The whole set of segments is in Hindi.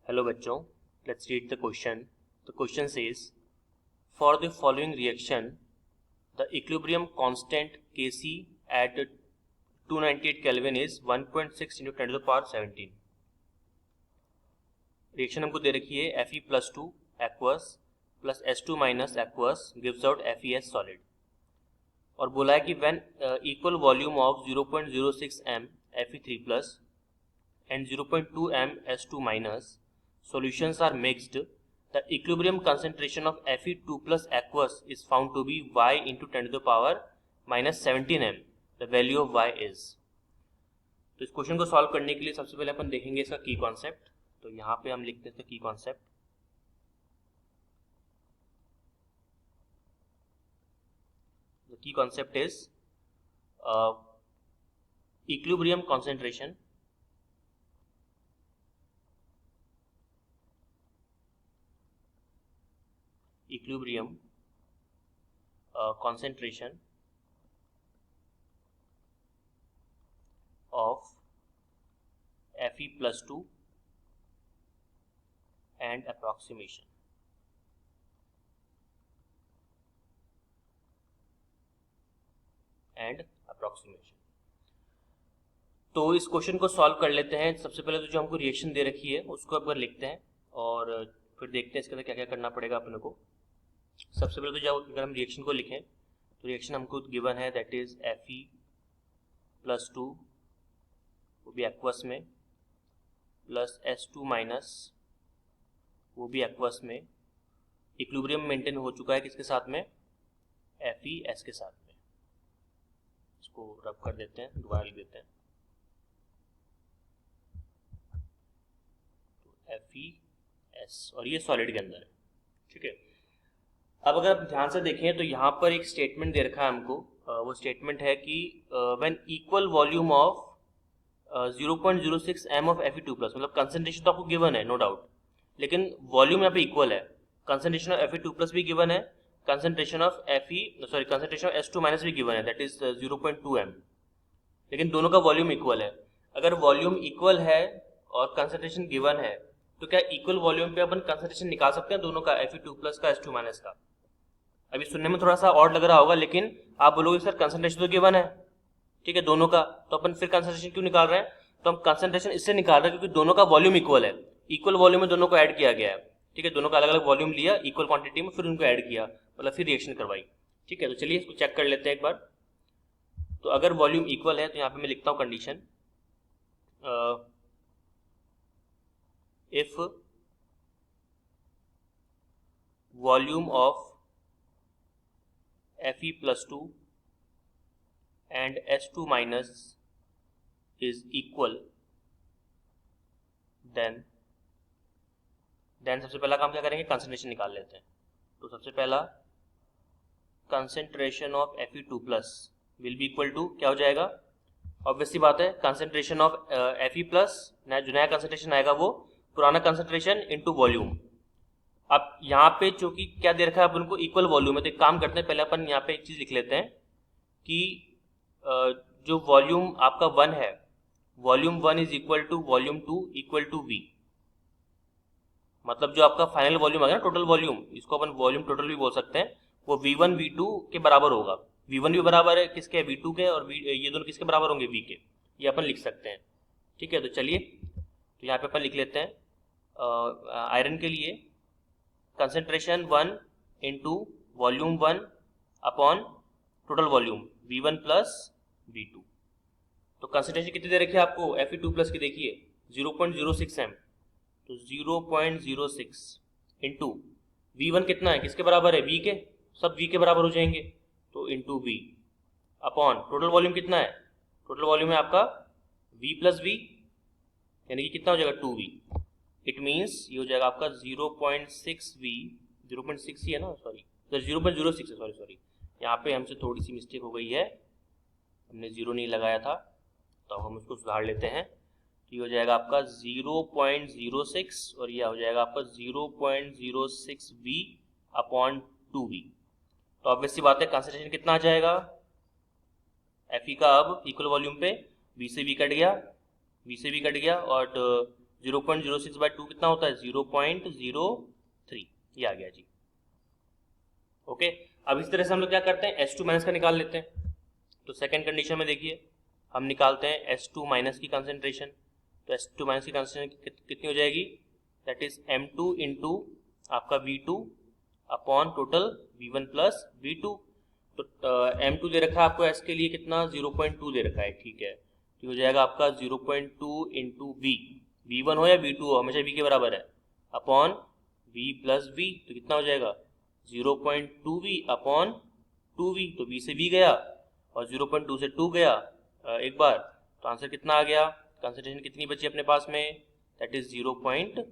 हेलो बच्चों, let's read the question. The question says for the following reaction the equilibrium constant Kc at 298 Kelvin is 1.6 into 10 to the power 17. Reaction हमको दे रखी है Fe+2 aqueous plus S2 minus aqueous gives out FeS solid और बोला है कि when equal volume of 0.06 m Fe3 plus and 0.2 m S2 minus solutions are mixed, the equilibrium concentration of Fe2 plus aqueous is found to be y into 10 to the power minus 17 m. The value of y is. तो इस क्वेश्चन को सॉल्व करने के लिए सबसे पहले अपन देखेंगे इसका की कॉन्सेप्ट. तो यहाँ पे हम लिखते हैं इसका की concept. The key concept is equilibrium concentration concentration of Fe+2 and approximation. तो इस क्वेश्चन को सॉल्व कर लेते हैं. सबसे पहले तो जो हमको रिएक्शन दे रखी है उसको एक बार लिखते हैं और फिर देखते हैं इसके अंदर क्या क्या करना पड़ेगा अपने को. सबसे पहले तो जब अगर हम रिएक्शन को लिखें तो रिएक्शन हमको गिवन है दैट इज Fe+2 वो भी एक्वस में प्लस S2 माइनस वो भी एक्वस में. इक्विलिब्रियम मेंटेन हो चुका है किसके साथ में? FeS के साथ में. इसको रब कर देते हैं, दोबारा लिख देते हैं. तो FeS और ये सॉलिड के अंदर है. ठीक है. अब अगर आप ध्यान से देखें तो यहाँ पर एक स्टेटमेंट दे रखा है हमको. वो स्टेटमेंट है कि when equal volume of 0.06 m of Fe2 plus, मतलब कंसंट्रेशन तो आपको गिवन है नो डाउट, लेकिन वॉल्यूम यहाँ पे इक्वल है. कंसंट्रेशन ऑफ Fe2 प्लस भी गिवन है, concentration of concentration of S2 minus भी गिवन है दैट इज 0.2 m, लेकिन दोनों का वॉल्यूम इक्वल है. अगर वॉल्यूम इक्वल है और कंसंट्रेशन गिवन है तो क्या इक्वल वॉल्यूम पे अपन कंसंट्रेशन निकाल सकते हैं दोनों का, Fe2 प्लस का S2 माइनस का? अभी सुनने में थोड़ा सा ऑड लग रहा होगा, लेकिन आप बोलोगे सर कंसंट्रेशन तो गिवन है, ठीक है, दोनों का, तो अपन फिर कंसंट्रेशन क्यों निकाल रहे हैं? तो हम कंसंट्रेशन इससे निकाल रहे हैं क्योंकि दोनों का वॉल्यूम इक्वल है. इक्वल वॉल्यूम में दोनों को ऐड किया गया है. ठीक है, दोनों का अलग अलग वॉल्यूम लिया इक्वल क्वांटिटी में, फिर उनको ऐड किया, मतलब फिर रिएक्शन करवाई. ठीक है, तो चलिए इसको चेक कर लेते हैं एक बार. तो अगर वॉल्यूम इक्वल है तो यहाँ पे मैं लिखता हूँ condition, if volume of Fe+2 and S2 minus is equal, then सबसे पहला काम क्या करेंगे? कंसंट्रेशन निकाल लेते हैं. तो सबसे पहला concentration of Fe2 plus will be equal to क्या हो जाएगा? ऑब्वियस सी बात है, कंसंट्रेशन ऑफ Fe प्लस, जो नया कंसंट्रेशन आएगा वो पुराना कंसंट्रेशन इनटू वॉल्यूम. अब यहाँ पे चूंकि क्या दे रखा है अपन को? इक्वल वॉल्यूम है. तो एक काम करते हैं, पहले अपन यहाँ पे एक चीज लिख लेते हैं कि जो वॉल्यूम आपका 1 है, volume 1 is equal to volume 2 equal to V. मतलब जो आपका फाइनल वॉल्यूम आ गया ना, टोटल वॉल्यूम, इसको अपन वॉल्यूम टोटल भी बोल सकते हैं, वो V1 V2 के बराबर होगा. V1 भी बराबर है किसके? V2 के. और ये दोनों किसके बराबर होंगे? V के. ये अपन लिख सकते हैं. ठीक है, तो चलिए तो यहाँ पे अपन लिख लेते हैं आयरन के लिए concentration 1 into volume 1 upon total volume V1 plus V2. तो कंसंट्रेशन कितनी दे रखी है आपको? Fe2 प्लस की देखिए 0.06 m. तो 0.06 इंटू V1 कितना है? किसके बराबर है? V के. सब V के बराबर हो जाएंगे, तो into V upon total volume कितना है? टोटल वॉल्यूम है आपका V प्लस V, यानी कि कितना हो जाएगा? 2V. इट मीन्स ये हो जाएगा आपका 0.6V, 0.6 ही है ना, सॉरी 0.06 है, सॉरी यहाँ पे हमसे थोड़ी सी मिस्टेक हो गई है, हमने 0 नहीं लगाया था, तो हम उसको सुधार लेते हैं. तो ये हो जाएगा आपका 0.06 और ये हो जाएगा आपका 0.06V अपॉन 2V. तो ऑब्वियस सी बात है कंसंट्रेशन कितना आ जाएगा? Fe का अब इक्वल वॉल्यूम पे V से V कट गया, V से V कट गया और 0.06/2 कितना होता है 0.03, ये आ गया जी। ओके, अब इस तरह से हम लोग क्या करते हैं S2 माइनस का निकाल लेते हैं। तो सेकेंड कंडीशन में देखिए हम निकालते हैं S2 माइनस की कंसेंट्रेशन। तो S2 माइनस की कंसेंट्रेशन कितनी हो जाएगी, दैट इज M2 इंटू आपका V2 upon total V1 plus V2। तो M2 दे रखा है आपको S के लिए कितना 0.2 दे रखा है, ठीक है। तो हो जाएगा आपका 0.2 इंटू V1 हो या V2 हो हमेशा V के बराबर है, अपॉन V प्लस V। तो कितना हो जाएगा 0.2V अपॉन 2V। तो V से V गया और 0.2 से 2 गया एक बार, तो आंसर कितना आ गया, कंसंट्रेशन कितनी बची अपने पास में, दैट इज 0.1।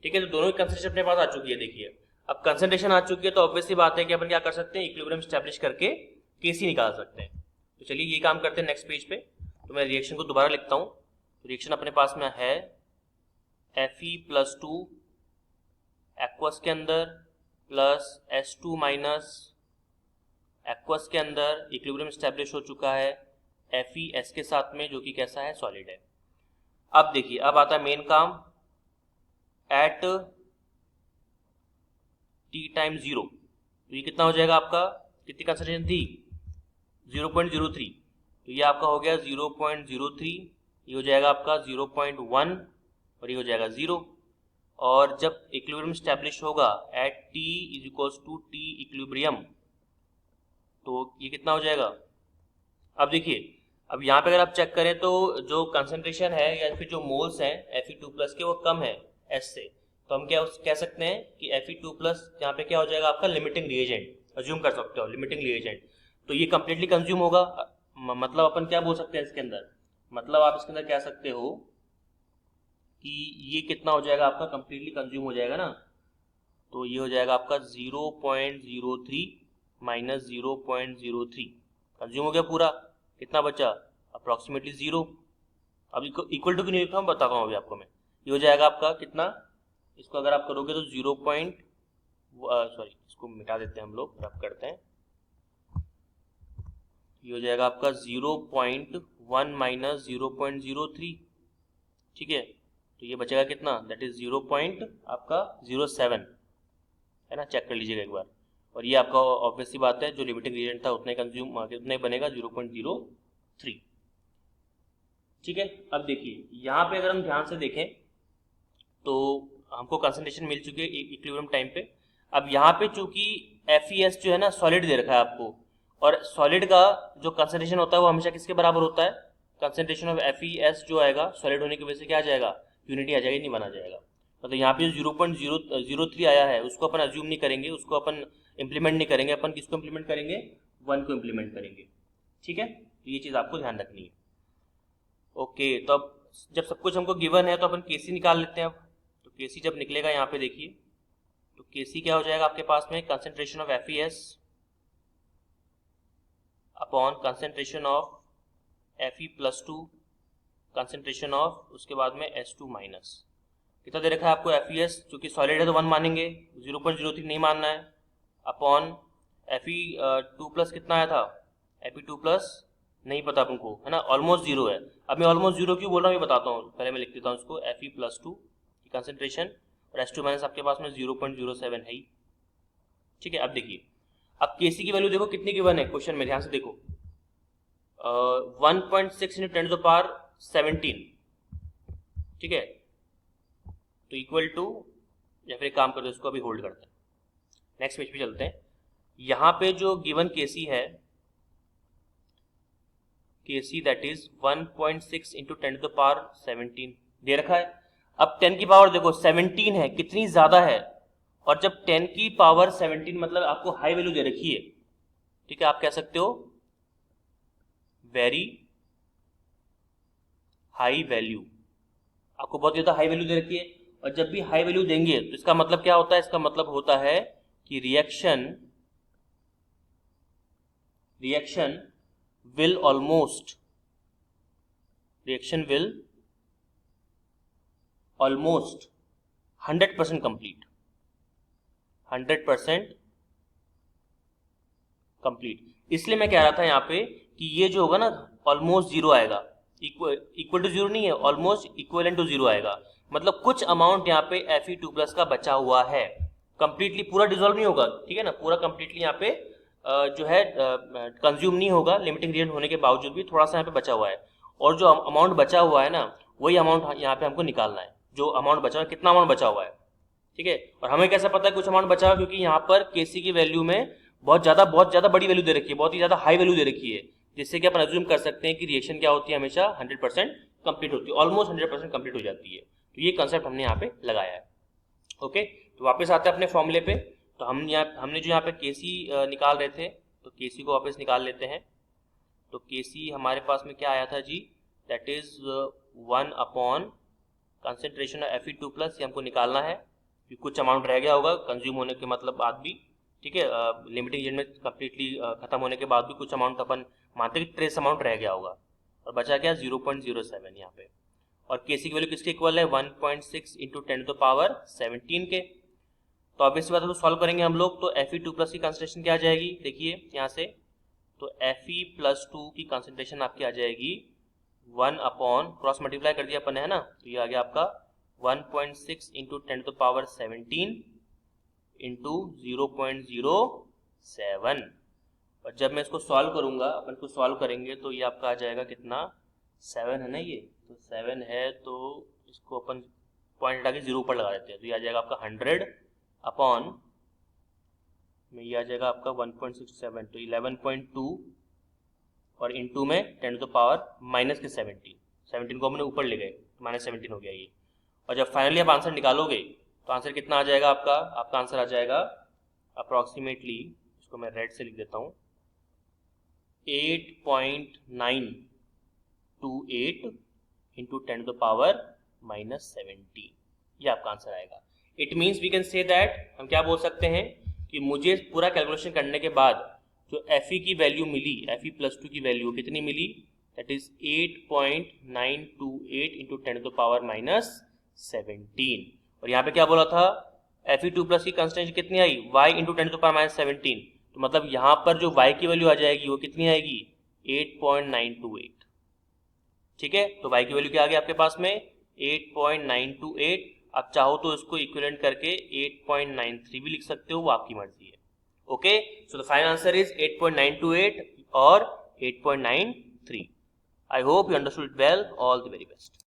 ठीक है, तो दोनों की कंसंट्रेशन अपने पास आ चुकी है। देखिए अब कंसंट्रेशन आ चुकी है तो ऑब्वियसली बात है कि अपन क्या कर सकते हैं, इक्विलिब्रियम स्टैब्लिश करके केसी निकाल सकते हैं। तो चलिए ये काम करते हैं नेक्स्ट पेज पे। तो मैं रिएक्शन को दोबारा लिखता हूँ। तो रिएक्शन अपने पास में है Fe+2 एक्वस के अंदर प्लस S2 माइनस एक्वस के अंदर, इक्विलिब्रियम स्टैब्लिश हो चुका है FeS के साथ में, जो कि कैसा है, सॉलिड है। अब देखिए अब आता है मेन काम, एट t टाइम 0। तो ये कितना हो जाएगा आपका, कितनी कंसंट्रेशन थी 0.03। तो ये आपका हो गया 0.03, ये हो जाएगा आपका 0.1 और ये हो जाएगा 0। और जब इक्विलिब्रियम स्टैब्लिश होगा at t is equals to t equilibrium, तो ये कितना हो जाएगा। अब देखिए अब यहाँ पे अगर आप चेक करें तो जो कंसंट्रेशन है या फिर जो मोल्स हैं Fe2+ के वो कम है S से। तो हम क्या कह सकते हैं कि Fe2+ यहाँ पे क्या हो जाएगा आपका लिमिटिंग रिएजेंट, अज्यूम कर सकते हो लिमिटिंग रिएजेंट। तो ये कंप्लीटली कंज्यूम होगा। मतलब अपन क्या बोल सकते हैं इसके अंदर, मतलब आप इसके अंदर कह सकते हो कि ये कितना हो जाएगा आपका, कंप्लीटली कंज्यूम हो जाएगा ना। तो ये हो जाएगा आपका 0.03 माइनस 0.03 कंज्यूम हो गया पूरा। कितना बचा, अप्रॉक्सीमेटली 0। अब इक्वल टू क्यों नहीं लिखा हूँ बताता हूँ अभी आपको मैं। ये हो जाएगा आपका कितना, इसको अगर आप करोगे तो इसको मिटा देते हैं हम लोग, रब करते हैं। ये हो जाएगा आपका 0.1 माइनस 0.03, ठीक है। तो ये बचेगा कितना, दैट इज 0.07 है ना, चेक कर लीजिएगा एक बार। और ये आपका ऑब्वियसली बात है जो लिमिटिंग रिएजेंट था उतना ही कंज्यूम, उतना ही बनेगा 0.03, ठीक है। अब देखिए यहाँ पे अगर हम ध्यान से देखें तो हमको कंसंट्रेशन मिल चुकी है इक्विलिब्रियम टाइम पे। अब यहाँ पे चूंकि FeS जो है ना सॉलिड दे रखा है आपको, और सॉलिड का जो कंसंट्रेशन होता है वो हमेशा किसके बराबर होता है, कंसंट्रेशन ऑफ FeS जो आएगा सॉलिड होने की वजह से क्या आ जाएगा, यूनिटी आ जाएगी, नहीं बना जाएगा। मतलब यहाँ पे जो 0.003 आया है उसको अपन अज्यूम नहीं करेंगे, उसको अपन इम्प्लीमेंट नहीं करेंगे। अपन किसको इम्प्लीमेंट करेंगे, 1 को इम्प्लीमेंट करेंगे, ठीक है। तो ये चीज़ आपको ध्यान रखनी है। ओके, तो अब जब सब कुछ हमको गिवन है तो अपन केसी निकाल लेते हैं। अब तो केसी जब निकलेगा यहाँ पे देखिए, तो केसी क्या हो जाएगा आपके पास में, concentration of FeS upon concentration of Fe+2 concentration of उसके बाद में S2 माइनस। कितना दे रखा है आपको FeS, चूंकि सॉलिड है तो 1 मानेंगे, 0.03 नहीं मानना है, अपॉन Fe2+ कितना आया था, Fe2+ नहीं पता आपको है ना, ऑलमोस्ट 0 है। अब मैं ऑलमोस्ट 0 क्यों बोल रहा हूँ ये बताता हूँ, पहले मैं लिख देता हूँ इसको, Fe+2 की कंसंट्रेशन और S2 माइनस आपके पास में 0.07 है ही, ठीक है। अब देखिए अब Kc की वैल्यू देखो कितनी गिवन है क्वेश्चन में, ध्यान से देखो 1.6 × 10⁻17, ठीक है। तो इक्वल टू, या फिर एक काम करते हैं इसको अभी होल्ड करते हैं, नेक्स्ट पेज पे चलते हैं। यहाँ पे जो गिवन Kc है, Kc दैट इज 1.6 × 10⁻17 दे रखा है। अब 10 की पावर देखो 17 है, कितनी ज्यादा है, और जब 10 की पावर 17 मतलब आपको हाई वैल्यू दे रखी है, ठीक है, आप कह सकते हो वेरी हाई वैल्यू, आपको बहुत ज्यादा हाई वैल्यू दे रखी है। और जब भी हाई वैल्यू देंगे तो इसका मतलब क्या होता है, इसका मतलब होता है कि reaction will almost 100% complete, 100% complete. इसलिए मैं कह रहा था यहाँ पे कि ये जो होगा ना ऑलमोस्ट 0 आएगा, इक्वल टू जीरो नहीं है, ऑलमोस्ट इक्वलेंट टू जीरो आएगा, मतलब कुछ अमाउंट यहाँ पे Fe2+ का बचा हुआ है, कंप्लीटली पूरा डिसॉल्व नहीं होगा, ठीक है ना, पूरा कंप्लीटली यहाँ पे जो है कंज्यूम नहीं होगा, लिमिटिंग रिएजेंट होने के बावजूद भी थोड़ा सा यहाँ पे बचा हुआ है, और जो अमाउंट बचा हुआ है ना वही अमाउंट यहाँ पे हमको निकालना है, जो अमाउंट बचा हुआ है, कितना अमाउंट बचा हुआ है, ठीक है। और हमें कैसे पता है कुछ अमाउंट बचा हुआ, क्योंकि यहाँ पर Kc की वैल्यू में बहुत ज़्यादा बड़ी वैल्यू दे रखी है, बहुत ही ज़्यादा हाई वैल्यू दे रखी है, जिससे कि अपन अज्यूम कर सकते हैं कि रिएक्शन क्या होती है, हमेशा 100% कंप्लीट होती है, ऑलमोस्ट 100% कंप्लीट हो जाती है। तो ये कंसेप्ट हमने यहाँ पे लगाया है। ओके, तो वापस आते हैं अपने फॉर्मूले पे। तो हमने जो यहाँ पे Kc निकाल रहे थे, तो Kc को वापस निकाल लेते हैं। तो Kc हमारे पास में क्या आया था जी, that is 1 upon concentration of Fe2+, ये हमको निकालना है, कि कुछ अमाउंट रह गया होगा कंज्यूम होने के मतलब बाद भी, ठीक है, लिमिटिंग रिएजेंट में कम्प्लीटली खत्म होने के बाद भी कुछ अमाउंट अपन मानते हैं कि ट्रेस अमाउंट रह गया होगा, और बचा क्या 0.07 यहाँ पे। और Kc की वैल्यू किसके इक्वल है, 1.6 इंटू 10⁻17 के। तो ऑब्वियस बात है, तो सॉल्व करेंगे हम लोग, तो Fe2+ की कंसंट्रेशन क्या आ जाएगी, देखिए यहाँ से, तो Fe+2 की कंसंट्रेशन आपकी आ जाएगी 1 अपॉन, क्रॉस मल्टीप्लाई कर दिया अपन है ना, तो ये आ गया आपका 1.6 इंटू 10⁻17 इंटू 0.07। और जब मैं इसको सॉल्व करूंगा, अपन इसको सॉल्व करेंगे तो ये आपका आ जाएगा कितना, 7 है ना ये, तो 7 है, तो इसको अपन पॉइंट हटा के 0 ऊपर लगा देते हैं, तो ये आ जाएगा आपका 100 अपॉन में, ये आ जाएगा आपका 1.67, तो 11.2 और इंटू में 10⁻−17 को हमने ऊपर ले गए, तो -17 हो गया ये। और जब फाइनली आप आंसर निकालोगे तो आंसर कितना आ जाएगा आपका आंसर आ जाएगा अप्रॉक्सीमेटली, इसको मैं रेड से लिख देता हूँ, 8.928 इंटू 10⁻−17, ये आपका आंसर आएगा। It means we can say that, हम क्या बोल सकते हैं कि मुझे पूरा कैलकुलेशन करने के बाद जो Fe की वैल्यू मिली, Fe+2 की वैल्यू कितनी मिली, दैट इज 8.928 इंटू 10⁻−17। और यहाँ पे क्या बोला था, Fe2+ की कंसंट्रेशन कितनी आई, y इंटू 10⁻17, तो मतलब यहाँ पर जो y की वैल्यू आ जाएगी वो कितनी आएगी, 8.928, ठीक है। तो y की वैल्यू क्या आ गई आपके पास में, 8.928। आप चाहो तो इसको इक्विवेलेंट करके 8.93 भी लिख सकते हो, वो आपकी मर्जी है। Okay, so the final answer is 8.928 और 8.93। I hope you understood well, all the very best.